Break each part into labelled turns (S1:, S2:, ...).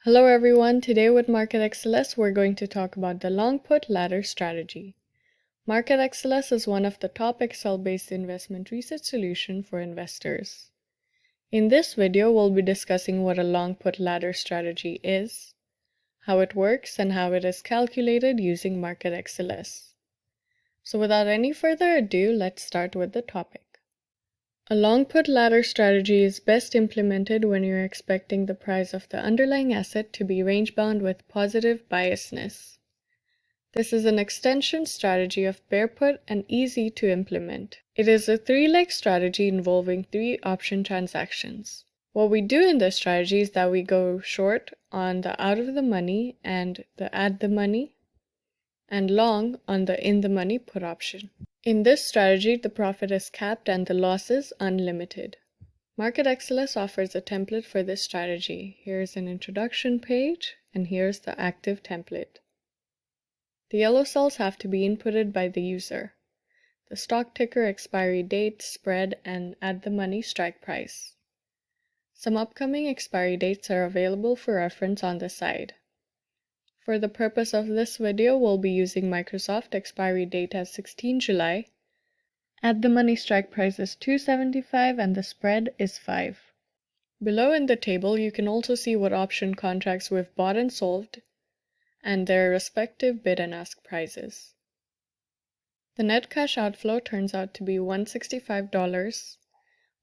S1: Hello everyone, today with MarketXLS we're going to talk about the long put ladder strategy. MarketXLS is one of the top Excel-based investment research solution for investors. In this video, we'll be discussing what a long put ladder strategy is, how it works, and how it is calculated using MarketXLS. So without any further ado, let's start with the topic. A long put ladder strategy is best implemented when you're expecting the price of the underlying asset to be range-bound with positive biasness. This is an extension strategy of bear put and easy to implement. It is a three-leg strategy involving 3 option transactions. What we do in this strategy is that we go short on the out of the money and the at the money, and long on the in the money put option. In this strategy, the profit is capped and the loss is unlimited. MarketXLS offers a template for this strategy. Here's an introduction page, and here's the active template. The yellow cells have to be inputted by the user. The stock ticker, expiry date, spread, and at the money strike price. Some upcoming expiry dates are available for reference on the side. For the purpose of this video, we'll be using Microsoft expiry date as 16 July. At the money strike price is $2.75 and the spread is 5. Below in the table, you can also see what option contracts we've bought and sold and their respective bid and ask prices. The net cash outflow turns out to be $165.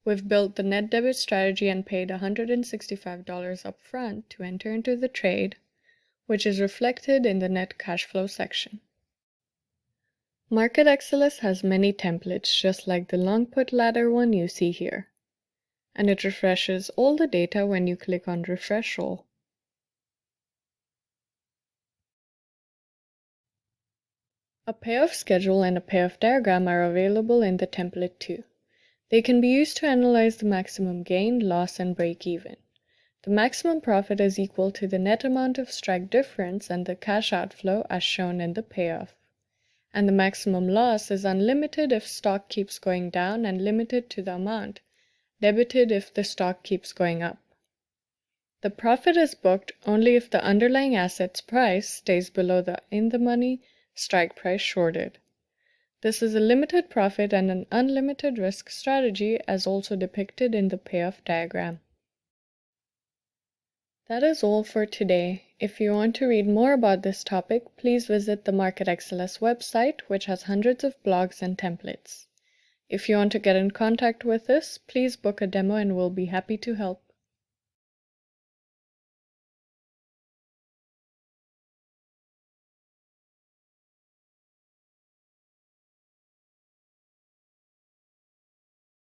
S1: We've built the net debit strategy and paid $165 up front to enter into the trade, which is reflected in the net cash flow section. MarketXLS has many templates just like the long put ladder one you see here, and it refreshes all the data when you click on Refresh All. A payoff schedule and a payoff diagram are available in the template too. They can be used to analyze the maximum gain, loss, and break even. The maximum profit is equal to the net amount of strike difference and the cash outflow as shown in the payoff. And the maximum loss is unlimited if stock keeps going down and limited to the amount debited if the stock keeps going up. The profit is booked only if the underlying asset's price stays below the in-the-money strike price shorted. This is a limited profit and an unlimited risk strategy as also depicted in the payoff diagram. That is all for today. If you want to read more about this topic, please visit the MarketXLS website, which has hundreds of blogs and templates. If you want to get in contact with us, please book a demo and we'll be happy to help.